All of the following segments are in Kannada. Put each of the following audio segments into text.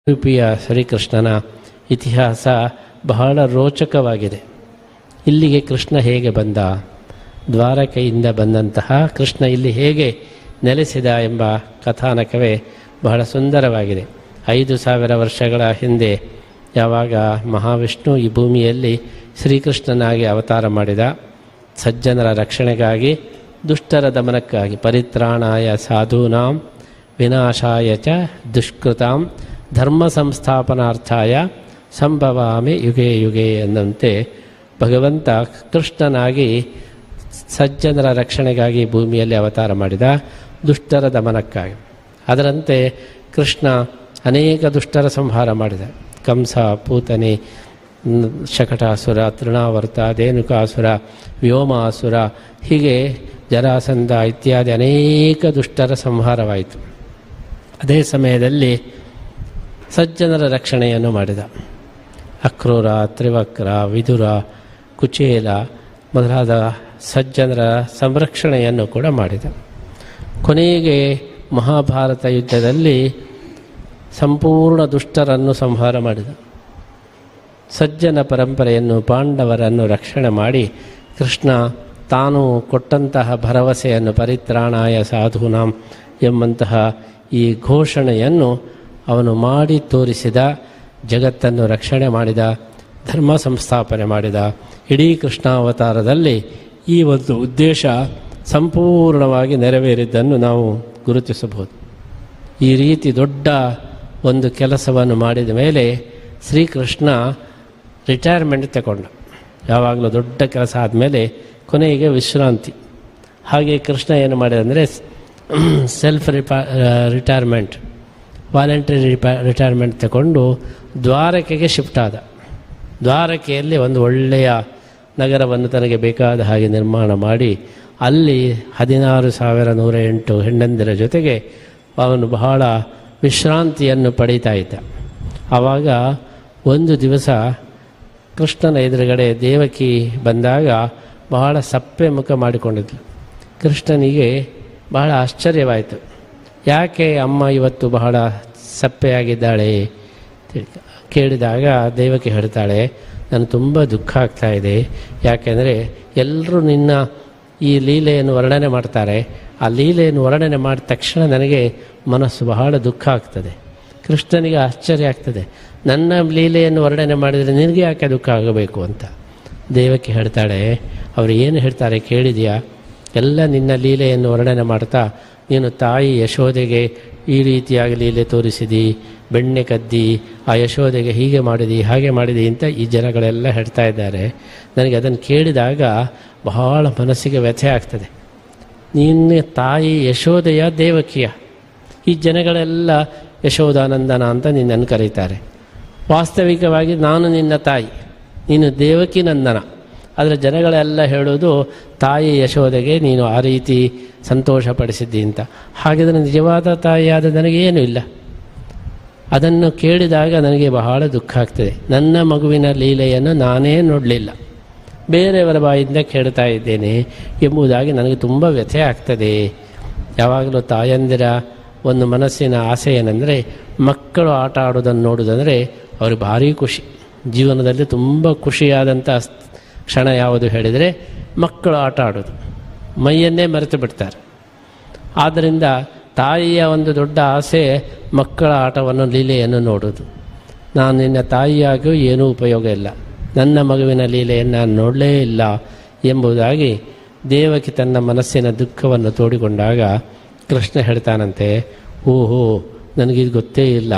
ಉಡುಪಿಯ ಶ್ರೀಕೃಷ್ಣನ ಇತಿಹಾಸ ಬಹಳ ರೋಚಕವಾಗಿದೆ. ಇಲ್ಲಿಗೆ ಕೃಷ್ಣ ಹೇಗೆ ಬಂದ, ದ್ವಾರಕೆಯಿಂದ ಬಂದಂತಹ ಕೃಷ್ಣ ಇಲ್ಲಿ ಹೇಗೆ ನೆಲೆಸಿದ ಎಂಬ ಕಥಾನಕವೇ ಬಹಳ ಸುಂದರವಾಗಿದೆ. 5,000 ವರ್ಷಗಳ ಹಿಂದೆ ಯಾವಾಗ ಮಹಾವಿಷ್ಣು ಈ ಭೂಮಿಯಲ್ಲಿ ಶ್ರೀಕೃಷ್ಣನಾಗಿ ಅವತಾರ ಮಾಡಿದ, ಸಜ್ಜನರ ರಕ್ಷಣೆಗಾಗಿ, ದುಷ್ಟರ ದಮನಕ್ಕಾಗಿ, ಪರಿತ್ರಾಣಾಯ ಸಾಧೂನಾಂ ವಿನಾಶಾಯ ಚ ದುಷ್ಕೃತಾಂ ಧರ್ಮ ಸಂಸ್ಥಾಪನಾರ್ಥಾಯ ಸಂಭವಾಮಿ ಯುಗೆ ಯುಗೆ ಎಂದಂತೆ ಭಗವಂತ ಕೃಷ್ಣನಾಗಿ ಸಜ್ಜನರ ರಕ್ಷಣೆಗಾಗಿ ಭೂಮಿಯಲ್ಲಿ ಅವತಾರ ಮಾಡಿದ, ದುಷ್ಟರ ದಮನಕ್ಕಾಗಿ. ಅದರಂತೆ ಕೃಷ್ಣ ಅನೇಕ ದುಷ್ಟರ ಸಂಹಾರ ಮಾಡಿದ. ಕಂಸ, ಪೂತನೆ, ಶಕಟಾಸುರ, ತೃಣಾವರ್ತ, ಧೇನುಕಾಸುರ, ವ್ಯೋಮಾಸುರ, ಹೀಗೆ ಜರಾಸಂಧ ಇತ್ಯಾದಿ ಅನೇಕ ದುಷ್ಟರ ಸಂಹಾರವಾಯಿತು. ಅದೇ ಸಮಯದಲ್ಲಿ ಸಜ್ಜನರ ರಕ್ಷಣೆಯನ್ನು ಮಾಡಿದ. ಅಕ್ರೂರ, ತ್ರಿವಕ್ರ, ವಿದುರ, ಕುಚೇಲ ಮೊದಲಾದ ಸಜ್ಜನರ ಸಂರಕ್ಷಣೆಯನ್ನು ಕೂಡ ಮಾಡಿದ. ಕೊನೆಗೆ ಮಹಾಭಾರತ ಯುದ್ಧದಲ್ಲಿ ಸಂಪೂರ್ಣ ದುಷ್ಟರನ್ನು ಸಂಹಾರ ಮಾಡಿದ. ಸಜ್ಜನ ಪರಂಪರೆಯನ್ನು, ಪಾಂಡವರನ್ನು ರಕ್ಷಣೆ ಮಾಡಿ ಕೃಷ್ಣ ತಾನು ಕೊಟ್ಟಂತಹ ಭರವಸೆಯನ್ನು, ಪರಿತ್ರಾಣಾಯ ಸಾಧೂನಾಂ ಎಂಬಂತಹ ಈ ಘೋಷಣೆಯನ್ನು ಅವನು ಮಾಡಿ ತೋರಿಸಿದ. ಜಗತ್ತನ್ನು ರಕ್ಷಣೆ ಮಾಡಿದ, ಧರ್ಮ ಸಂಸ್ಥಾಪನೆ ಮಾಡಿದ. ಇಡೀ ಕೃಷ್ಣಾವತಾರದಲ್ಲಿ ಈ ಒಂದು ಉದ್ದೇಶ ಸಂಪೂರ್ಣವಾಗಿ ನೆರವೇರಿದ್ದನ್ನು ನಾವು ಗುರುತಿಸಬಹುದು. ಈ ರೀತಿ ದೊಡ್ಡ ಒಂದು ಕೆಲಸವನ್ನು ಮಾಡಿದ ಮೇಲೆ ಶ್ರೀಕೃಷ್ಣ ರಿಟೈರ್ಮೆಂಟ್ ತಗೊಂಡ. ಯಾವಾಗಲೂ ದೊಡ್ಡ ಕೆಲಸ ಆದಮೇಲೆ ಕೊನೆಗೆ ವಿಶ್ರಾಂತಿ. ಹಾಗೆ ಕೃಷ್ಣ ಏನು ಮಾಡಿದ ಅಂದರೆ ಸೆಲ್ಫ್ ರಿಟೈರ್ಮೆಂಟ್, ವಾಲಂಟರಿ ರಿಟೈರ್ಮೆಂಟ್ ತಗೊಂಡು ದ್ವಾರಕೆಗೆ ಶಿಫ್ಟ್ ಆದ. ದ್ವಾರಕೆಯಲ್ಲಿ ಒಂದು ಒಳ್ಳೆಯ ನಗರವನ್ನು ತನಗೆ ಬೇಕಾದ ಹಾಗೆ ನಿರ್ಮಾಣ ಮಾಡಿ ಅಲ್ಲಿ 16,108 ಹೆಣ್ಣಂದಿರ ಜೊತೆಗೆ ಅವನು ಬಹಳ ವಿಶ್ರಾಂತಿಯನ್ನು ಪಡೀತಾ ಇದ್ದ. ಆವಾಗ ಒಂದು ದಿವಸ ಕೃಷ್ಣನ ಎದುರುಗಡೆ ದೇವಕಿ ಬಂದಾಗ ಬಹಳ ಸಪ್ಪೆ ಮುಖ ಮಾಡಿಕೊಂಡಿದ್ಲು. ಕೃಷ್ಣನಿಗೆ ಬಹಳ ಆಶ್ಚರ್ಯವಾಯಿತು. ಯಾಕೆ ಅಮ್ಮ ಇವತ್ತು ಬಹಳ ಸಪ್ಪೆಯಾಗಿದ್ದಾಳೆ ಕೇಳಿದಾಗ ದೇವಕಿ ಹೇಳ್ತಾಳೆ, ನನಗೆ ತುಂಬ ದುಃಖ ಆಗ್ತಾ ಇದೆ. ಯಾಕೆಂದರೆ ಎಲ್ಲರೂ ನಿನ್ನ ಈ ಲೀಲೆಯನ್ನು ವರ್ಣನೆ ಮಾಡ್ತಾರೆ. ಆ ಲೀಲೆಯನ್ನು ವರ್ಣನೆ ಮಾಡಿದ ತಕ್ಷಣ ನನಗೆ ಮನಸ್ಸು ಬಹಳ ದುಃಖ ಆಗ್ತದೆ. ಕೃಷ್ಣನಿಗೆ ಆಶ್ಚರ್ಯ ಆಗ್ತದೆ, ನನ್ನ ಲೀಲೆಯನ್ನು ವರ್ಣನೆ ಮಾಡಿದರೆ ನಿನಗೆ ಯಾಕೆ ದುಃಖ ಆಗಬೇಕು ಅಂತ. ದೇವಕಿ ಹೇಳ್ತಾಳೆ, ಅವರು ಏನು ಹೇಳ್ತಾರೆ ಕೇಳಿದೆಯಾ? ಎಲ್ಲ ನಿನ್ನ ಲೀಲೆಯನ್ನು ವರ್ಣನೆ ಮಾಡ್ತಾ ನೀನು ತಾಯಿ ಯಶೋದೆಗೆ ಈ ರೀತಿಯಾಗಿ ಲೀಲೆ ತೋರಿಸಿದಿ, ಬೆಣ್ಣೆ ಕದ್ದಿ, ಆ ಯಶೋದೆಗೆ ಹೀಗೆ ಮಾಡಿದಿ, ಹಾಗೆ ಮಾಡಿದಿ ಅಂತ ಈ ಜನಗಳೆಲ್ಲ ಹೇಳ್ತಾ ಇದ್ದಾರೆ. ನನಗೆ ಅದನ್ನು ಕೇಳಿದಾಗ ಬಹಳ ಮನಸ್ಸಿಗೆ ವ್ಯಥೆ ಆಗ್ತದೆ. ನಿನ್ನ ತಾಯಿ ಯಶೋದೆಯ ದೇವಕಿಯ? ಈ ಜನಗಳೆಲ್ಲ ಯಶೋದಾನಂದನ ಅಂತ ನಿನ್ನನ್ನು ಕರೀತಾರೆ. ವಾಸ್ತವಿಕವಾಗಿ ನಾನು ನಿನ್ನ ತಾಯಿ, ನೀನು ದೇವಕಿ ನಂದನ. ಆದರೆ ಜನಗಳೆಲ್ಲ ಹೇಳೋದು ತಾಯಿ ಯಶೋದೆಗೆ ನೀನು ಆ ರೀತಿ ಸಂತೋಷಪಡಿಸಿದ್ದಿ ಅಂತ. ಹಾಗಿದ್ರೆ ನಿಜವಾದ ತಾಯಿಯಾದ ನನಗೇನು ಇಲ್ಲ. ಅದನ್ನು ಕೇಳಿದಾಗ ನನಗೆ ಬಹಳ ದುಃಖ ಆಗ್ತದೆ. ನನ್ನ ಮಗುವಿನ ಲೀಲೆಯನ್ನು ನಾನೇ ನೋಡಲಿಲ್ಲ, ಬೇರೆಯವರ ಬಾಯಿಂದ ಕೇಳ್ತಾ ಇದ್ದೇನೆ ಎಂಬುದಾಗಿ ನನಗೆ ತುಂಬ ವ್ಯಥೆ ಆಗ್ತದೆ. ಯಾವಾಗಲೂ ತಾಯಂದಿರ ಒಂದು ಮನಸ್ಸಿನ ಆಸೆ ಏನೆಂದರೆ ಮಕ್ಕಳು ಆಟ ಆಡೋದನ್ನು ನೋಡೋದಂದರೆ ಅವ್ರಿಗೆ ಭಾರಿ ಖುಷಿ. ಜೀವನದಲ್ಲಿ ತುಂಬ ಖುಷಿಯಾದಂಥ ಕ್ಷಣ ಯಾವುದು ಹೇಳಿದರೆ ಮಕ್ಕಳು ಆಟ ಆಡೋದು. ಮೈಯನ್ನೇ ಮರೆತು ಬಿಡ್ತಾರೆ. ಆದ್ದರಿಂದ ತಾಯಿಯ ಒಂದು ದೊಡ್ಡ ಆಸೆ ಮಕ್ಕಳ ಆಟವನ್ನು, ಲೀಲೆಯನ್ನು ನೋಡೋದು. ನಾನು ನಿನ್ನ ತಾಯಿಯಾಗೂ ಏನೂ ಉಪಯೋಗ ಇಲ್ಲ, ನನ್ನ ಮಗುವಿನ ಲೀಲೆಯನ್ನು ನಾನು ನೋಡಲೇ ಇಲ್ಲ ಎಂಬುದಾಗಿ ದೇವಕಿ ತನ್ನ ಮನಸ್ಸಿನ ದುಃಖವನ್ನು ತೋಡಿಕೊಂಡಾಗ ಕೃಷ್ಣ ಹೇಳ್ತಾನಂತೆ, ಓಹೋ ನನಗಿದು ಗೊತ್ತೇ ಇಲ್ಲ,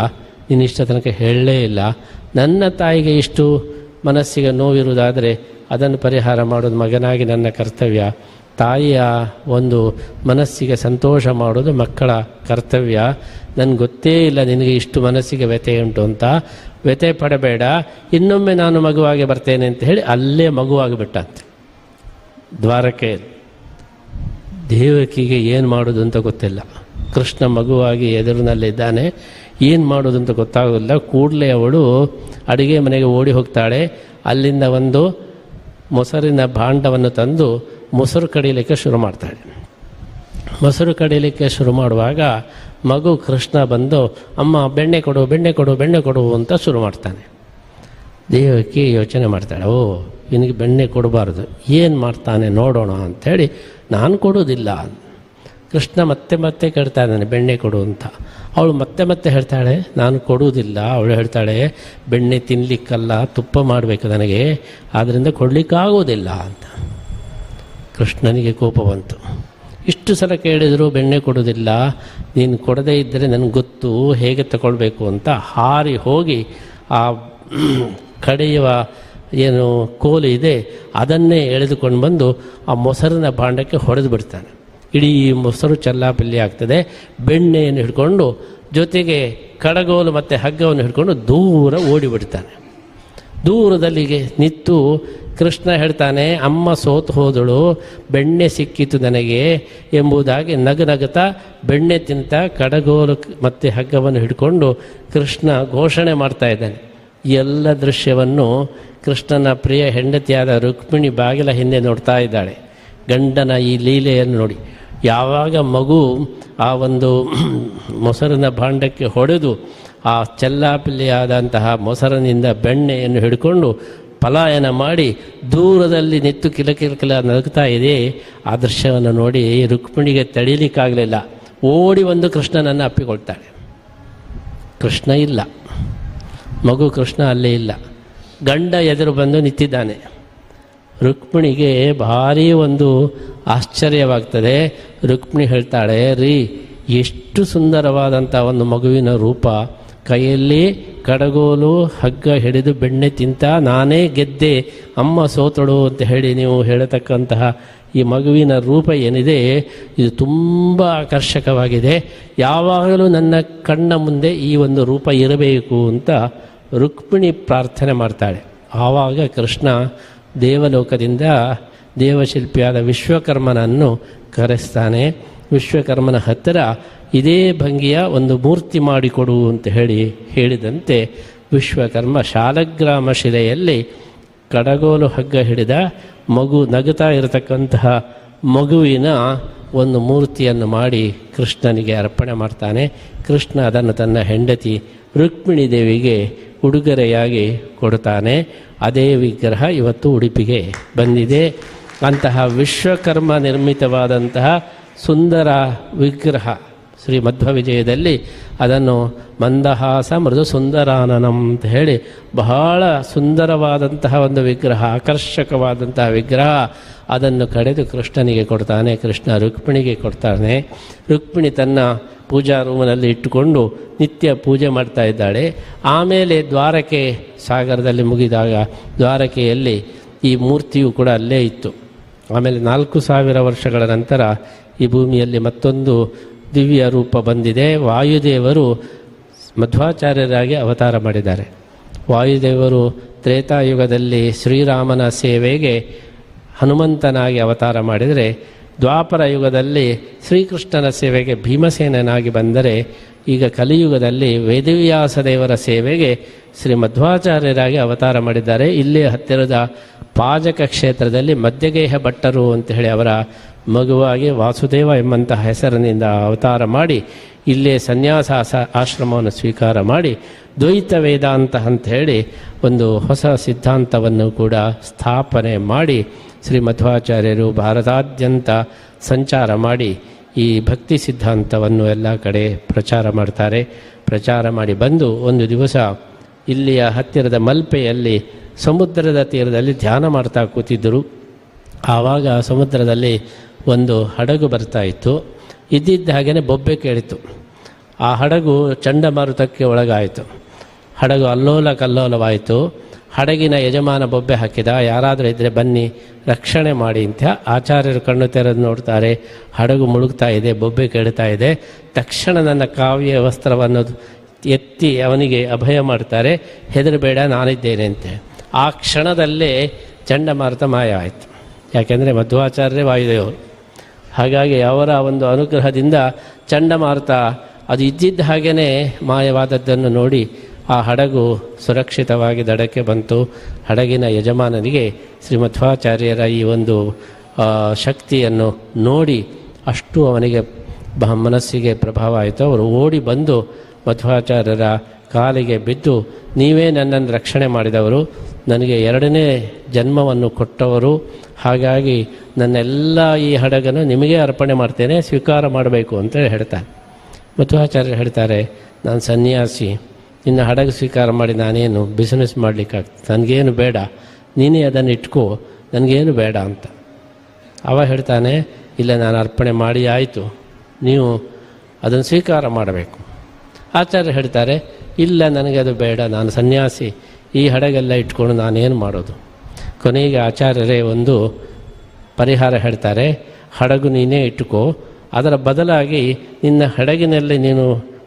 ನೀನಿಷ್ಟ ತನಕ ಹೇಳಲೇ ಇಲ್ಲ. ನನ್ನ ತಾಯಿಗೆ ಇಷ್ಟು ಮನಸ್ಸಿಗೆ ನೋವಿರುವುದಾದರೆ ಅದನ್ನು ಪರಿಹಾರ ಮಾಡೋದು ಮಗನಾಗಿ ನನ್ನ ಕರ್ತವ್ಯ. ತಾಯಿಯ ಒಂದು ಮನಸ್ಸಿಗೆ ಸಂತೋಷ ಮಾಡೋದು ಮಕ್ಕಳ ಕರ್ತವ್ಯ. ನನಗೆ ಗೊತ್ತೇ ಇಲ್ಲ ನಿನಗೆ ಇಷ್ಟು ಮನಸ್ಸಿಗೆ ವ್ಯಥೆ ಉಂಟು ಅಂತ. ವ್ಯಥೆ ಪಡಬೇಡ, ಇನ್ನೊಮ್ಮೆ ನಾನು ಮಗುವಾಗಿ ಬರ್ತೇನೆ ಅಂತ ಹೇಳಿ ಅಲ್ಲೇ ಮಗುವಾಗಿಬಿಟ್ಟಂತೆ ದ್ವಾರಕೆಯಲ್ಲಿ. ದೇವಕಿಗೆ ಏನು ಮಾಡೋದು ಅಂತ ಗೊತ್ತಿಲ್ಲ. ಕೃಷ್ಣ ಮಗುವಾಗಿ ಎದುರಿನಲ್ಲಿದ್ದಾನೆ, ಏನು ಮಾಡೋದು ಅಂತ ಗೊತ್ತಾಗೋದಿಲ್ಲ. ಕೂಡಲೇ ಅವಳು ಅಡುಗೆ ಮನೆಗೆ ಓಡಿ ಹೋಗ್ತಾಳೆ. ಅಲ್ಲಿಂದ ಒಂದು ಮೊಸರಿನ ಭಾಂಡವನ್ನು ತಂದು ಮೊಸರು ಕಡಿಯಲಿಕ್ಕೆ ಶುರು ಮಾಡ್ತಾಳೆ. ಮೊಸರು ಕಡಿಯಲಿಕ್ಕೆ ಶುರು ಮಾಡುವಾಗ ಮಗು ಕೃಷ್ಣ ಬಂದು ಅಮ್ಮ ಬೆಣ್ಣೆ ಕೊಡು ಬೆಣ್ಣೆ ಕೊಡು ಬೆಣ್ಣೆ ಕೊಡು ಅಂತ ಶುರು ಮಾಡ್ತಾನೆ. ದೇವಕಿ ಯೋಚನೆ ಮಾಡ್ತಾಳೆ, ಓ ಇವನಿಗೆ ಬೆಣ್ಣೆ ಕೊಡಬಾರ್ದು, ಏನು ಮಾಡ್ತಾನೆ ನೋಡೋಣ ಅಂಥೇಳಿ ನಾನು ಕೊಡೋದಿಲ್ಲ. ಕೃಷ್ಣ ಮತ್ತೆ ಮತ್ತೆ ಕೇಳ್ತಾ ಇದ್ದಾನೆ ಬೆಣ್ಣೆ ಕೊಡು ಅಂತ. ಅವಳು ಮತ್ತೆ ಮತ್ತೆ ಹೇಳ್ತಾಳೆ ನಾನು ಕೊಡುವುದಿಲ್ಲ. ಅವಳು ಹೇಳ್ತಾಳೆ ಬೆಣ್ಣೆ ತಿನ್ನಲಿಕ್ಕಲ್ಲ, ತುಪ್ಪ ಮಾಡಬೇಕು ನನಗೆ, ಆದ್ದರಿಂದ ಕೊಡಲಿಕ್ಕಾಗೋದಿಲ್ಲ ಅಂತ. ಕೃಷ್ಣನಿಗೆ ಕೋಪ ಬಂತು. ಇಷ್ಟು ಸಲ ಕೇಳಿದರೂ ಬೆಣ್ಣೆ ಕೊಡೋದಿಲ್ಲ, ನೀನು ಕೊಡದೇ ಇದ್ದರೆ ನನಗೆ ಗೊತ್ತು ಹೇಗೆ ತಗೊಳ್ಬೇಕು ಅಂತ ಹಾರಿ ಹೋಗಿ ಆ ಕಡೆಯುವ ಏನು ಕೋಲು ಇದೆ ಅದನ್ನೇ ಎಳೆದುಕೊಂಡು ಬಂದು ಆ ಮೊಸರಿನ ಭಾಂಡಕ್ಕೆ ಹೊಡೆದು ಬಿಡ್ತಾನೆ. ಇಡೀ ಮೊಸರು ಚಲ್ಲಾಪಿಲ್ಲಿ ಆಗ್ತದೆ. ಬೆಣ್ಣೆಯನ್ನು ಹಿಡ್ಕೊಂಡು ಜೊತೆಗೆ ಕಡಗೋಲು ಮತ್ತು ಹಗ್ಗವನ್ನು ಹಿಡ್ಕೊಂಡು ದೂರ ಓಡಿಬಿಡ್ತಾನೆ. ದೂರದಲ್ಲಿಗೆ ನಿಂತು ಕೃಷ್ಣ ಹೇಳ್ತಾನೆ, ಅಮ್ಮ ಸೋತು ಹೋದಳು, ಬೆಣ್ಣೆ ಸಿಕ್ಕಿತು ನನಗೆ ಎಂಬುದಾಗಿ ನಗುತ್ತಾ ಬೆಣ್ಣೆ ತಿಂತ ಕಡಗೋಲು ಮತ್ತು ಹಗ್ಗವನ್ನು ಹಿಡ್ಕೊಂಡು ಕೃಷ್ಣ ಘೋಷಣೆ ಮಾಡ್ತಾ ಇದ್ದಾನೆ. ಎಲ್ಲ ದೃಶ್ಯವನ್ನು ಕೃಷ್ಣನ ಪ್ರಿಯ ಹೆಂಡತಿಯಾದ ರುಕ್ಮಿಣಿ ಬಾಗಿಲ ಹಿಂದೆ ನೋಡ್ತಾ ಇದ್ದಾಳೆ. ಗಂಡನ ಈ ಲೀಲೆಯನ್ನು ನೋಡಿ, ಯಾವಾಗ ಮಗು ಆ ಒಂದು ಮೊಸರಿನ ಭಾಂಡಕ್ಕೆ ಹೊಡೆದು ಆ ಚೆಲ್ಲಾಪಿಲ್ಲಿಯಾದಂತಹ ಮೊಸರಿನಿಂದ ಬೆಣ್ಣೆಯನ್ನು ಹಿಡ್ಕೊಂಡು ಪಲಾಯನ ಮಾಡಿ ದೂರದಲ್ಲಿ ನಿಂತು ಕಿಲಕಿಲ ನಗುತ್ತಾ ಇದೆ. ಆ ದೃಶ್ಯವನ್ನು ನೋಡಿ ರುಕ್ಮಿಣಿಗೆ ತಡೀಲಿಕ್ಕಾಗಲಿಲ್ಲ. ಓಡಿ ಬಂದು ಕೃಷ್ಣನನ್ನು ಅಪ್ಪಿಕೊಳ್ತಾಳೆ. ಕೃಷ್ಣ ಇಲ್ಲ, ಮಗು ಕೃಷ್ಣ ಅಲ್ಲೇ ಇಲ್ಲ. ಗಂಡ ಎದುರು ಬಂದು ನಿಂತಿದ್ದಾನೆ. ರುಕ್ಮಿಣಿಗೆ ಭಾರೀ ಒಂದು ಆಶ್ಚರ್ಯವಾಗ್ತದೆ. ರುಕ್ಮಿಣಿ ಹೇಳ್ತಾಳೆ, ರೀ ಎಷ್ಟು ಸುಂದರವಾದಂಥ ಒಂದು ಮಗುವಿನ ರೂಪ, ಕೈಯಲ್ಲಿ ಕಡಗೋಲು ಹಗ್ಗ ಹಿಡಿದು ಬೆಣ್ಣೆ ತಿಂತ ನಾನೇ ಗೆದ್ದೆ, ಅಮ್ಮ ಸೋತಳು ಅಂತ ಹೇಳಿ ನೀವು ಹೇಳತಕ್ಕಂತಹ ಈ ಮಗುವಿನ ರೂಪ ಏನಿದೆ ಇದು ತುಂಬ ಆಕರ್ಷಕವಾಗಿದೆ. ಯಾವಾಗಲೂ ನನ್ನ ಕಣ್ಣ ಮುಂದೆ ಈ ಒಂದು ರೂಪ ಇರಬೇಕು ಅಂತ ರುಕ್ಮಿಣಿ ಪ್ರಾರ್ಥನೆ ಮಾಡ್ತಾಳೆ. ಆವಾಗ ಕೃಷ್ಣ ದೇವಲೋಕದಿಂದ ದೇವಶಿಲ್ಪಿಯಾದ ವಿಶ್ವಕರ್ಮನನ್ನು ಕರೆಸ್ತಾನೆ. ವಿಶ್ವಕರ್ಮನ ಹತ್ತಿರ ಇದೇ ಭಂಗಿಯ ಒಂದು ಮೂರ್ತಿ ಮಾಡಿಕೊಡು ಅಂತ ಹೇಳಿದಂತೆ ವಿಶ್ವಕರ್ಮ ಶಾಲಗ್ರಾಮ ಶಿಲೆಯಲ್ಲಿ ಕಡಗೋಲು ಹಗ್ಗ ಹಿಡಿದ ಮಗು ನಗುತ್ತಾ ಇರತಕ್ಕಂತಹ ಮಗುವಿನ ಒಂದು ಮೂರ್ತಿಯನ್ನು ಮಾಡಿ ಕೃಷ್ಣನಿಗೆ ಅರ್ಪಣೆ ಮಾಡ್ತಾನೆ. ಕೃಷ್ಣ ಅದನ್ನು ತನ್ನ ಹೆಂಡತಿ ರುಕ್ಮಿಣಿ ದೇವಿಗೆ ಉಡುಗೊರೆಯಾಗಿ ಕೊಡ್ತಾನೆ. ಅದೇ ವಿಗ್ರಹ ಇವತ್ತು ಉಡುಪಿಗೆ ಬಂದಿದೆ. ಅಂತಹ ವಿಶ್ವಕರ್ಮ ನಿರ್ಮಿತವಾದಂತಹ ಸುಂದರ ವಿಗ್ರಹ ಶ್ರೀ ಮಧ್ವ ವಿಜಯದಲ್ಲಿ ಅದನ್ನು ಮಂದಹಾಸ ಮೃದು ಸುಂದರಾನನಂ ಅಂತ ಹೇಳಿ ಬಹಳ ಸುಂದರವಾದಂತಹ ಒಂದು ವಿಗ್ರಹ, ಆಕರ್ಷಕವಾದಂತಹ ವಿಗ್ರಹ, ಅದನ್ನು ಕಡೆದು ಕೃಷ್ಣನಿಗೆ ಕೊಡ್ತಾನೆ. ಕೃಷ್ಣ ರುಕ್ಮಿಣಿಗೆ ಕೊಡ್ತಾನೆ. ರುಕ್ಮಿಣಿ ತನ್ನ ಪೂಜಾ ರೂಮಿನಲ್ಲಿ ಇಟ್ಟುಕೊಂಡು ನಿತ್ಯ ಪೂಜೆ ಮಾಡ್ತಾ ಇದ್ದಾಳೆ. ಆಮೇಲೆ ದ್ವಾರಕೆ ಸಾಗರದಲ್ಲಿ ಮುಗಿದಾಗ ದ್ವಾರಕೆಯಲ್ಲಿ ಈ ಮೂರ್ತಿಯು ಕೂಡ ಅಲ್ಲೇ ಇತ್ತು. ಆಮೇಲೆ 4000 ವರ್ಷಗಳ ನಂತರ ಈ ಭೂಮಿಯಲ್ಲಿ ಮತ್ತೊಂದು ದಿವ್ಯ ರೂಪ ಬಂದಿದೆ. ವಾಯುದೇವರು ಮಧ್ವಾಚಾರ್ಯರಾಗಿ ಅವತಾರ ಮಾಡಿದ್ದಾರೆ. ವಾಯುದೇವರು ತ್ರೇತಾಯುಗದಲ್ಲಿ ಶ್ರೀರಾಮನ ಸೇವೆಗೆ ಹನುಮಂತನಾಗಿ ಅವತಾರ ಮಾಡಿದರೆ, ದ್ವಾಪರ ಯುಗದಲ್ಲಿ ಶ್ರೀಕೃಷ್ಣನ ಸೇವೆಗೆ ಭೀಮಸೇನನಾಗಿ ಬಂದರೆ, ಈಗ ಕಲಿಯುಗದಲ್ಲಿ ವೇದವ್ಯಾಸ ದೇವರ ಸೇವೆಗೆ ಶ್ರೀ ಮಧ್ವಾಚಾರ್ಯರಾಗಿ ಅವತಾರ ಮಾಡಿದ್ದಾರೆ. ಇಲ್ಲೇ ಹತ್ತಿರದ ಪಾಜಕ ಕ್ಷೇತ್ರದಲ್ಲಿ ಮಧ್ಯಗೇಹ ಭಟ್ಟರು ಅಂತ ಹೇಳಿ ಅವರ ಮಗುವಾಗಿ ವಾಸುದೇವ ಎಂಬಂತಹ ಹೆಸರಿನಿಂದ ಅವತಾರ ಮಾಡಿ ಇಲ್ಲೇ ಸನ್ಯಾಸ ಆಶ್ರಮವನ್ನು ಸ್ವೀಕಾರ ಮಾಡಿ ದ್ವೈತ ವೇದಾಂತ ಅಂತ ಹೇಳಿ ಒಂದು ಹೊಸ ಸಿದ್ಧಾಂತವನ್ನು ಕೂಡ ಸ್ಥಾಪನೆ ಮಾಡಿ ಶ್ರೀ ಮಧ್ವಾಚಾರ್ಯರು ಭಾರತಾದ್ಯಂತ ಸಂಚಾರ ಮಾಡಿ ಈ ಭಕ್ತಿ ಸಿದ್ಧಾಂತವನ್ನು ಎಲ್ಲ ಕಡೆ ಪ್ರಚಾರ ಮಾಡ್ತಾರೆ. ಪ್ರಚಾರ ಮಾಡಿ ಬಂದು ಒಂದು ದಿವಸ ಇಲ್ಲಿಯ ಹತ್ತಿರದ ಮಲ್ಪೆಯಲ್ಲಿ ಸಮುದ್ರದ ತೀರದಲ್ಲಿ ಧ್ಯಾನ ಮಾಡ್ತಾ ಕೂತಿದ್ದರು. ಆವಾಗ ಸಮುದ್ರದಲ್ಲಿ ಒಂದು ಹಡಗು ಬರ್ತಾ ಇತ್ತು. ಇದ್ದಿದ್ದ ಹಾಗೆಯೇ ಬೊಬ್ಬೆ ಕೇಳಿತು. ಆ ಹಡಗು ಚಂಡಮಾರುತಕ್ಕೆ ಒಳಗಾಯಿತು. ಹಡಗು ಅಲ್ಲೋಲ ಕಲ್ಲೋಲವಾಯಿತು. ಹಡಗಿನ ಯಜಮಾನ ಬೊಬ್ಬೆ ಹಾಕಿದ, ಯಾರಾದರೂ ಇದ್ದರೆ ಬನ್ನಿ ರಕ್ಷಣೆ ಮಾಡಿ ಅಂತ. ಆಚಾರ್ಯರು ಕಣ್ಣು ತೆರೆದು ನೋಡ್ತಾರೆ, ಹಡಗು ಮುಳುಗ್ತಾ ಇದೆ, ಬೊಬ್ಬೆ ಕೇಳ್ತಾ ಇದೆ. ತಕ್ಷಣ ನನ್ನ ಕಾವ್ಯ ವಸ್ತ್ರವನ್ನು ಎತ್ತಿ ಅವನಿಗೆ ಅಭಯ ಮಾಡ್ತಾರೆ, ಹೆದರಬೇಡ ನಾನಿದ್ದೇನೆ ಅಂತೆ. ಆ ಕ್ಷಣದಲ್ಲೇ ಚಂಡಮಾರುತ ಮಾಯ ಆಯಿತು. ಯಾಕೆಂದರೆ ಮಧ್ವಾಚಾರ್ಯರೇ ವಾಯುದೇವರು. ಹಾಗಾಗಿ ಅವರ ಒಂದು ಅನುಗ್ರಹದಿಂದ ಚಂಡಮಾರುತ ಅದು ಇದ್ದಿದ್ದ ಹಾಗೆಯೇ ಮಾಯವಾದದ್ದನ್ನು ನೋಡಿ ಆ ಹಡಗು ಸುರಕ್ಷಿತವಾಗಿ ದಡಕ್ಕೆ ಬಂತು. ಹಡಗಿನ ಯಜಮಾನನಿಗೆ ಶ್ರೀ ಮಧ್ವಾಚಾರ್ಯರ ಈ ಒಂದು ಶಕ್ತಿಯನ್ನು ನೋಡಿ ಅಷ್ಟು ಅವನಿಗೆ ಮನಸ್ಸಿಗೆ ಪ್ರಭಾವ ಆಯಿತು. ಅವರು ಓಡಿ ಬಂದು ಮಧ್ವಾಚಾರ್ಯರ ಕಾಲಿಗೆ ಬಿದ್ದು, ನೀವೇ ನನ್ನನ್ನು ರಕ್ಷಣೆ ಮಾಡಿದವರು, ನನಗೆ 2ನೇ ಜನ್ಮವನ್ನು ಕೊಟ್ಟವರು, ಹಾಗಾಗಿ ನನ್ನೆಲ್ಲ ಈ ಹಡಗನ್ನು ನಿಮಗೆ ಅರ್ಪಣೆ ಮಾಡ್ತೇನೆ, ಸ್ವೀಕಾರ ಮಾಡಬೇಕು ಅಂತ ಹೇಳ್ತಾರೆ. ಮಧ್ವಾಚಾರ್ಯರು ಹೇಳ್ತಾರೆ, ನಾನು ಸನ್ಯಾಸಿ, ನಿನ್ನ ಹಡಗು ಸ್ವೀಕಾರ ಮಾಡಿ ನಾನೇನು ಬಿಸ್ನೆಸ್ ಮಾಡಲಿಕ್ಕಾಗ್ತದೆ, ನನಗೇನು ಬೇಡ, ನೀನೇ ಅದನ್ನು ಇಟ್ಕೋ, ನನಗೇನು ಬೇಡ ಅಂತ. ಅವ ಹೇಳ್ತಾನೆ, ಇಲ್ಲ ನಾನು ಅರ್ಪಣೆ ಮಾಡಿ ಆಯಿತು, ನೀವು ಅದನ್ನು ಸ್ವೀಕಾರ ಮಾಡಬೇಕು. ಆಚಾರ್ಯ ಹೇಳ್ತಾರೆ, ಇಲ್ಲ ನನಗೆ ಅದು ಬೇಡ, ನಾನು ಸನ್ಯಾಸಿ, ಈ ಹಡಗೆಲ್ಲ ಇಟ್ಕೊಂಡು ನಾನೇನು ಮಾಡೋದು. ಕೊನೆಗೆ ಆಚಾರ್ಯರೇ ಒಂದು ಪರಿಹಾರ ಹೇಳ್ತಾರೆ, ಹಡಗು ನೀನೇ ಇಟ್ಟುಕೋ, ಅದರ ಬದಲಾಗಿ ನಿನ್ನ ಹಡಗಿನಲ್ಲಿ ನೀನು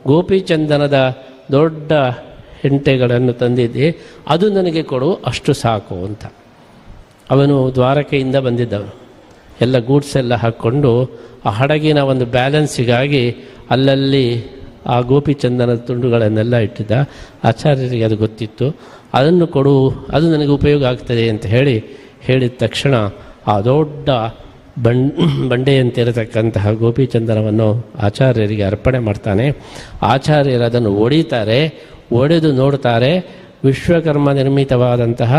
ಗೋಪಿಚಂದನದ ದೊಡ್ಡ ಹೆಂಟೆಗಳನ್ನು ತಂದಿದ್ದೆ, ಅದು ನನಗೆ ಕೊಡು, ಅಷ್ಟು ಸಾಕು ಅಂತ. ಅವನು ದ್ವಾರಕೆಯಿಂದ ಬಂದಿದ್ದವನು, ಎಲ್ಲ ಗೂಡ್ಸ್ ಎಲ್ಲ ಹಾಕ್ಕೊಂಡು ಆ ಹಡಗಿನ ಒಂದು ಬ್ಯಾಲೆನ್ಸಿಗಾಗಿ ಅಲ್ಲಲ್ಲಿ ಆ ಗೋಪಿಚಂದನದ ತುಂಡುಗಳನ್ನೆಲ್ಲ ಇಟ್ಟಿದ್ದ. ಆಚಾರ್ಯರಿಗೆ ಅದು ಗೊತ್ತಿತ್ತು, ಅದನ್ನು ಕೊಡು, ಅದು ನನಗೆ ಉಪಯೋಗ ಆಗ್ತದೆ ಅಂತ ಹೇಳಿದ ತಕ್ಷಣ ಆ ದೊಡ್ಡ ಬಂಡೆಯಂತಿರತಕ್ಕಂತಹ ಗೋಪಿಚಂದನವನ್ನು ಆಚಾರ್ಯರಿಗೆ ಅರ್ಪಣೆ ಮಾಡ್ತಾನೆ. ಆಚಾರ್ಯರು ಅದನ್ನು ಒಡೆದು ನೋಡ್ತಾರೆ. ವಿಶ್ವಕರ್ಮ ನಿರ್ಮಿತವಾದಂತಹ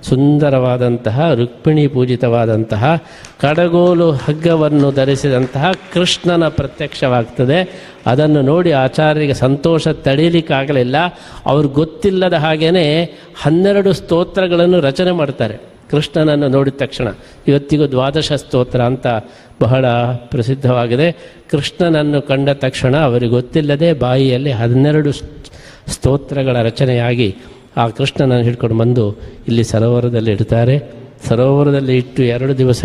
ಸುಂದರವಾದಂತಹ ರುಕ್ಮಿಣಿ ಪೂಜಿತವಾದಂತಹ ಕಡಗೋಲು ಹಗ್ಗವನ್ನು ಧರಿಸಿದಂತಹ ಕೃಷ್ಣನ ಪ್ರತ್ಯಕ್ಷವಾಗ್ತದೆ. ಅದನ್ನು ನೋಡಿ ಆಚಾರ್ಯರಿಗೆ ಸಂತೋಷ ತಡೆಯಲಿಕ್ಕಾಗಲಿಲ್ಲ. ಅವ್ರಿಗೆ ಗೊತ್ತಿಲ್ಲದ ಹಾಗೇ 12 ಸ್ತೋತ್ರಗಳನ್ನು ರಚನೆ ಮಾಡ್ತಾರೆ ಕೃಷ್ಣನನ್ನು ನೋಡಿದ ತಕ್ಷಣ. ಇವತ್ತಿಗೂ 12 ಸ್ತೋತ್ರ ಅಂತ ಬಹಳ ಪ್ರಸಿದ್ಧವಾಗಿದೆ. ಕೃಷ್ಣನನ್ನು ಕಂಡ ತಕ್ಷಣ ಅವರಿಗೆ ಗೊತ್ತಿಲ್ಲದೆ ಬಾಯಿಯಲ್ಲಿ 12 ಸ್ತೋತ್ರಗಳ ರಚನೆಯಾಗಿ ಆ ಕೃಷ್ಣನನ್ನು ಹಿಡ್ಕೊಂಡು ಬಂದು ಇಲ್ಲಿ ಸರೋವರದಲ್ಲಿ ಇಡ್ತಾರೆ. ಸರೋವರದಲ್ಲಿ ಇಟ್ಟು 2 ದಿವಸ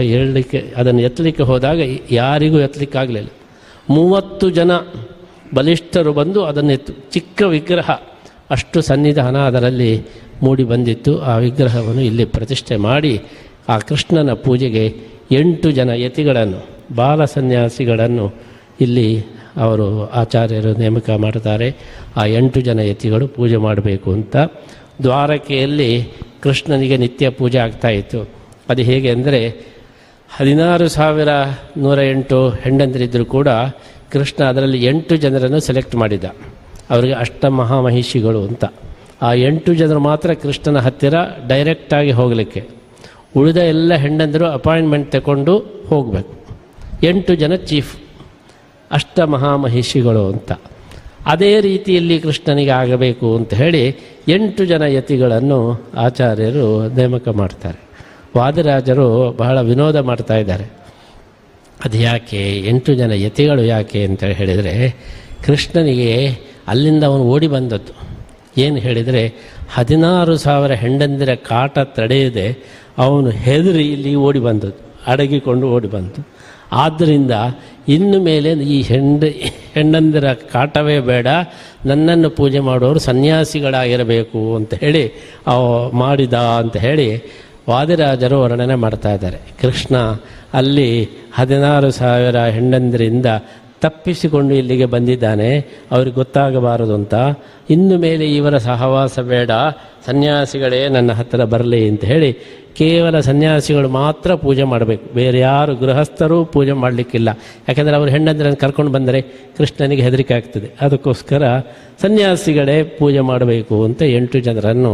ಅದನ್ನು ಎತ್ತಲಿಕ್ಕೆ ಹೋದಾಗ ಯಾರಿಗೂ ಎತ್ತಲಿಕ್ಕಾಗಲಿಲ್ಲ. 30 ಜನ ಬಲಿಷ್ಠರು ಬಂದು ಅದನ್ನು ಚಿಕ್ಕ ವಿಗ್ರಹ, ಅಷ್ಟು ಸನ್ನಿಧಾನ ಅದರಲ್ಲಿ ಮೂಡಿ ಬಂದಿತ್ತು. ಆ ವಿಗ್ರಹವನ್ನು ಇಲ್ಲಿ ಪ್ರತಿಷ್ಠೆ ಮಾಡಿ ಆ ಕೃಷ್ಣನ ಪೂಜೆಗೆ 8 ಜನ ಯತಿಗಳನ್ನು, ಬಾಲ ಸನ್ಯಾಸಿಗಳನ್ನು ಇಲ್ಲಿ ಅವರು ಆಚಾರ್ಯರು ನೇಮಕ ಮಾಡ್ತಾರೆ. ಆ 8 ಜನ ಯತಿಗಳು ಪೂಜೆ ಮಾಡಬೇಕು ಅಂತ. ದ್ವಾರಕೆಯಲ್ಲಿ ಕೃಷ್ಣನಿಗೆ ನಿತ್ಯ ಪೂಜೆ ಆಗ್ತಾಯಿತ್ತು. ಅದು ಹೇಗೆ ಅಂದರೆ 16,108 ಹೆಂಡಂದಿರಿದ್ದರೂ ಕೂಡ ಕೃಷ್ಣ ಅದರಲ್ಲಿ 8 ಜನರನ್ನು ಸೆಲೆಕ್ಟ್ ಮಾಡಿದ್ದ. ಅವರಿಗೆ ಅಷ್ಟಮಹಾಮಹಿಷಿಗಳು ಅಂತ. ಆ 8 ಜನರು ಮಾತ್ರ ಕೃಷ್ಣನ ಹತ್ತಿರ ಡೈರೆಕ್ಟಾಗಿ ಹೋಗಲಿಕ್ಕೆ, ಉಳಿದ ಎಲ್ಲ ಹೆಂಡಂದಿರು ಅಪಾಯಿಂಟ್ಮೆಂಟ್ ತಗೊಂಡು ಹೋಗಬೇಕು. 8 ಜನ ಚೀಫ್ ಅಷ್ಟಮಹಾಮಹಿಷಿಗಳು ಅಂತ. ಅದೇ ರೀತಿಯಲ್ಲಿ ಕೃಷ್ಣನಿಗೆ ಆಗಬೇಕು ಅಂತ ಹೇಳಿ 8 ಜನ ಯತಿಗಳನ್ನು ಆಚಾರ್ಯರು ನೇಮಕ ಮಾಡ್ತಾರೆ. ವಾದಿರಾಜರು ಬಹಳ ವಿನೋದ ಮಾಡ್ತಾ ಇದ್ದಾರೆ. ಅದು ಯಾಕೆ 8 ಜನ ಯತಿಗಳು ಯಾಕೆ ಅಂತ ಹೇಳಿದರೆ, ಕೃಷ್ಣನಿಗೆ ಅಲ್ಲಿಂದ ಅವನು ಓಡಿ ಬಂದದ್ದು ಏನು ಹೇಳಿದರೆ 16,000 ಹೆಂಡಂದಿರ ಕಾಟ ತಡೆಯದೆ ಅವನು ಹೆದರಿ ಇಲ್ಲಿ ಓಡಿ ಬಂದದ್ದು, ಅಡಗಿಕೊಂಡು ಓಡಿ ಬಂತು. ಆದ್ದರಿಂದ ಇನ್ನು ಮೇಲೆ ಈ ಹೆಣ್ಣಂದಿರ ಕಾಟವೇ ಬೇಡ, ನನ್ನನ್ನು ಪೂಜೆ ಮಾಡೋರು ಸನ್ಯಾಸಿಗಳಾಗಿರಬೇಕು ಅಂತ ಹೇಳಿ ಮಾಡಿದ ಅಂತ ಹೇಳಿ ವಾದಿರಾಜರು ವರ್ಣನೆ ಮಾಡ್ತಾ ಇದ್ದಾರೆ. ಕೃಷ್ಣ ಅಲ್ಲಿ 16,000 ಹೆಣ್ಣಂದಿರಿಂದ ತಪ್ಪಿಸಿಕೊಂಡು ಇಲ್ಲಿಗೆ ಬಂದಿದ್ದಾನೆ, ಅವ್ರಿಗೆ ಗೊತ್ತಾಗಬಾರದು ಅಂತ. ಇನ್ನು ಮೇಲೆ ಇವರ ಸಹವಾಸ ಬೇಡ, ಸನ್ಯಾಸಿಗಳೇ ನನ್ನ ಹತ್ತಿರ ಬರಲಿ ಅಂತ ಹೇಳಿ ಕೇವಲ ಸನ್ಯಾಸಿಗಳು ಮಾತ್ರ ಪೂಜೆ ಮಾಡಬೇಕು, ಬೇರೆ ಯಾರು ಗೃಹಸ್ಥರೂ ಪೂಜೆ ಮಾಡಲಿಕ್ಕಿಲ್ಲ. ಯಾಕೆಂದರೆ ಅವರು ಹೆಣ್ಣಂದಿರನ್ನು ಕರ್ಕೊಂಡು ಬಂದರೆ ಕೃಷ್ಣನಿಗೆ ಹೆದರಿಕೆ ಆಗ್ತದೆ. ಅದಕ್ಕೋಸ್ಕರ ಸನ್ಯಾಸಿಗಳೇ ಪೂಜೆ ಮಾಡಬೇಕು ಅಂತ 8 ಜನರನ್ನು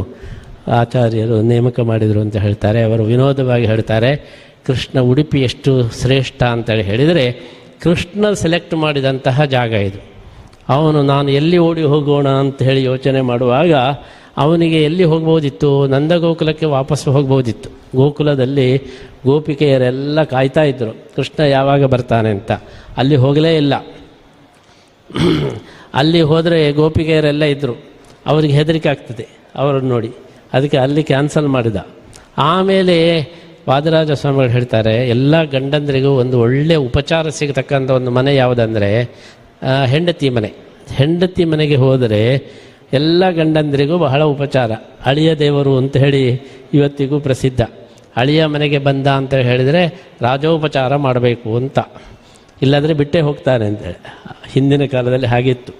ಆಚಾರ್ಯರು ನೇಮಕ ಮಾಡಿದರು ಅಂತ ಹೇಳ್ತಾರೆ. ಅವರು ವಿನೋದವಾಗಿ ಹೇಳ್ತಾರೆ, ಕೃಷ್ಣ ಉಡುಪಿ ಎಷ್ಟು ಶ್ರೇಷ್ಠ ಅಂತೇಳಿ ಹೇಳಿದರೆ, ಕೃಷ್ಣ ಸೆಲೆಕ್ಟ್ ಮಾಡಿದಂತಹ ಜಾಗ ಇದು. ಅವನು ನಾನು ಎಲ್ಲಿ ಓಡಿ ಹೋಗೋಣ ಅಂತ ಹೇಳಿ ಯೋಚನೆ ಮಾಡುವಾಗ ಅವನಿಗೆ ಎಲ್ಲಿ ಹೋಗ್ಬೋದಿತ್ತು, ನಂದಗೋಕುಲಕ್ಕೆ ವಾಪಸ್ಸು ಹೋಗ್ಬೋದಿತ್ತು. ಗೋಕುಲದಲ್ಲಿ ಗೋಪಿಕೆಯರೆಲ್ಲ ಕಾಯ್ತಾ ಇದ್ದರು ಕೃಷ್ಣ ಯಾವಾಗ ಬರ್ತಾನೆ ಅಂತ. ಅಲ್ಲಿ ಹೋಗಲೇ ಇಲ್ಲ. ಅಲ್ಲಿ ಹೋದರೆ ಗೋಪಿಕೆಯರೆಲ್ಲ ಇದ್ದರು, ಅವರಿಗೆ ಹೆದರಿಕೆ ಆಗ್ತದೆ ಅವರನ್ನು ನೋಡಿ. ಅದಕ್ಕೆ ಅಲ್ಲಿ ಕ್ಯಾನ್ಸಲ್ ಮಾಡಿದ. ಆಮೇಲೆ ವಾದಿರಾಜ ಸ್ವಾಮಿಗಳು ಹೇಳ್ತಾರೆ, ಎಲ್ಲ ಗಂಡಂದರಿಗೂ ಒಂದು ಒಳ್ಳೆಯ ಉಪಚಾರ ಸಿಗತಕ್ಕಂಥ ಒಂದು ಮನೆ ಯಾವುದಂದರೆ ಹೆಂಡತಿ ಮನೆ. ಹೆಂಡತಿ ಮನೆಗೆ ಹೋದರೆ ಎಲ್ಲ ಗಂಡಂದರಿಗೂ ಬಹಳ ಉಪಚಾರ. ಅಳಿಯ ದೇವರು ಅಂತ ಹೇಳಿ ಇವತ್ತಿಗೂ ಪ್ರಸಿದ್ಧ. ಅಳಿಯ ಮನೆಗೆ ಬಂದ ಅಂತ ಹೇಳಿದರೆ ರಾಜೋಪಚಾರ ಮಾಡಬೇಕು ಅಂತ, ಇಲ್ಲಾಂದರೆ ಬಿಟ್ಟೇ ಹೋಗ್ತಾನೆ ಅಂತೇಳಿ ಹಿಂದಿನ ಕಾಲದಲ್ಲಿ ಹಾಗಿತ್ತು.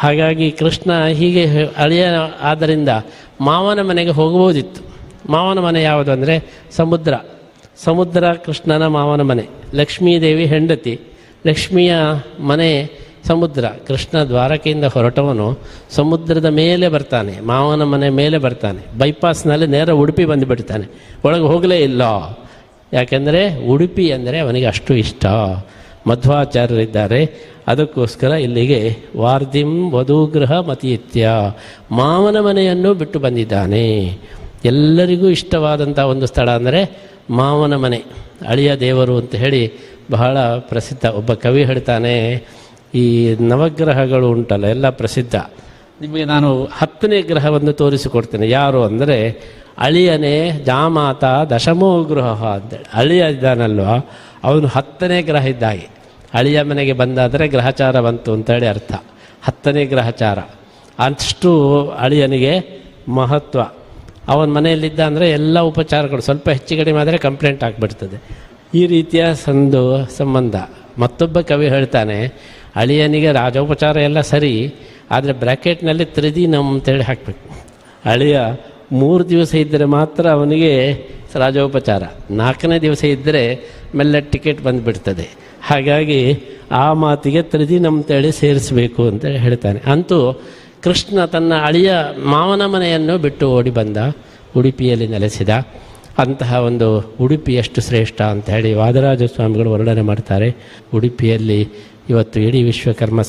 ಹಾಗಾಗಿ ಕೃಷ್ಣ ಹೀಗೆ ಅಳಿಯ ಆದ್ದರಿಂದ ಮಾವನ ಮನೆಗೆ ಹೋಗ್ಬೋದಿತ್ತು. ಮಾವನ ಮನೆ ಯಾವುದು ಅಂದರೆ ಸಮುದ್ರ ಕೃಷ್ಣನ ಮಾವನ ಮನೆ. ಲಕ್ಷ್ಮೀದೇವಿ ಹೆಂಡತಿ, ಲಕ್ಷ್ಮಿಯ ಮನೆ ಸಮುದ್ರ. ಕೃಷ್ಣ ದ್ವಾರಕೆಯಿಂದ ಹೊರಟವನು ಸಮುದ್ರದ ಮೇಲೆ ಬರ್ತಾನೆ, ಮಾವನ ಮನೆ ಮೇಲೆ ಬರ್ತಾನೆ. ಬೈಪಾಸ್ನಲ್ಲಿ ನೇರ ಉಡುಪಿ ಬಂದುಬಿಡ್ತಾನೆ, ಒಳಗೆ ಹೋಗಲೇ ಇಲ್ಲ. ಯಾಕೆಂದರೆ ಉಡುಪಿ ಅಂದರೆ ಅವನಿಗೆ ಅಷ್ಟು ಇಷ್ಟ. ಮಧ್ವಾಚಾರ್ಯರಿದ್ದಾರೆ, ಅದಕ್ಕೋಸ್ಕರ ಇಲ್ಲಿಗೆ ವಾರ್ಧಿಂ ವಧೂಗೃಹ ಮತೀತ್ಯ, ಮಾವನ ಮನೆಯನ್ನು ಬಿಟ್ಟು ಬಂದಿದ್ದಾನೆ. ಎಲ್ಲರಿಗೂ ಇಷ್ಟವಾದಂಥ ಒಂದು ಸ್ಥಳ ಅಂದರೆ ಮಾವನ ಮನೆ, ಅಳಿಯ ದೇವರು ಅಂತ ಹೇಳಿ ಬಹಳ ಪ್ರಸಿದ್ಧ. ಒಬ್ಬ ಕವಿ ಹೇಳ್ತಾನೆ, ಈ ನವಗ್ರಹಗಳು ಉಂಟಲ್ಲ ಎಲ್ಲ ಪ್ರಸಿದ್ಧ. ನಿಮಗೆ ನಾನು 10ನೇ ಗ್ರಹವನ್ನು ತೋರಿಸಿಕೊಡ್ತೇನೆ. ಯಾರು ಅಂದರೆ ಅಳಿಯನೇ ಜಾಮಾತ ದಶಮೋ ಗೃಹ ಅಂತೇಳಿ. ಅಳಿಯ ಇದ್ದಾನಲ್ವ, ಅವನು 10ನೇ ಗ್ರಹ ಇದ್ದಾಗೆ. ಅಳಿಯ ಮನೆಗೆ ಬಂದಾದರೆ ಗ್ರಹಚಾರ ಬಂತು ಅಂತೇಳಿ ಅರ್ಥ. 10ನೇ ಗ್ರಹಚಾರ, ಅಷ್ಟು ಅಳಿಯನಿಗೆ ಮಹತ್ವ. ಅವನ ಮನೆಯಲ್ಲಿದ್ದ ಅಂದರೆ ಎಲ್ಲ ಉಪಚಾರಗಳು ಸ್ವಲ್ಪ ಹೆಚ್ಚು ಕಡಿಮೆ ಆದರೆ ಕಂಪ್ಲೇಂಟ್ ಆಗಿಬಿಡ್ತದೆ. ಈ ರೀತಿಯ ಸಂಬಂಧ. ಮತ್ತೊಬ್ಬ ಕವಿ ಹೇಳ್ತಾನೆ, ಅಳಿಯನಿಗೆ ರಾಜೋಪಚಾರ ಎಲ್ಲ ಸರಿ, ಆದರೆ ಬ್ರ್ಯಾಕೆಟ್ನಲ್ಲಿ ತ್ರಿದಿನಂ ಅಂತೇಳಿ ಹಾಕಬೇಕು. ಅಳಿಯ 3 ದಿವಸ ಇದ್ದರೆ ಮಾತ್ರ ಅವನಿಗೆ ರಾಜೋಪಚಾರ, 4ನೇ ದಿವಸ ಇದ್ದರೆ ಮೆಲ್ಲ ಟಿಕೆಟ್ ಬಂದುಬಿಡ್ತದೆ. ಹಾಗಾಗಿ ಆ ಮಾತಿಗೆ ತ್ರಿದಿನಂ ಅಂತೇಳಿ ಸೇರಿಸಬೇಕು ಅಂತ ಹೇಳ್ತಾನೆ. ಅಂತೂ ಕೃಷ್ಣ ತನ್ನ ಅಳಿಯ ಮಾವನ ಮನೆಯನ್ನು ಬಿಟ್ಟು ಓಡಿ ಬಂದ, ಉಡುಪಿಯಲ್ಲಿ ನೆಲೆಸಿದ. ಅಂತಹ ಒಂದು ಉಡುಪಿ ಎಷ್ಟು ಶ್ರೇಷ್ಠ ಅಂತ ಹೇಳಿ ವಾದರಾಜ ಸ್ವಾಮಿಗಳು ವರ್ಣನೆ ಮಾಡ್ತಾರೆ. ಉಡುಪಿಯಲ್ಲಿ ಇವತ್ತು ಇಡೀ ವಿಶ್ವಕರ್ಮ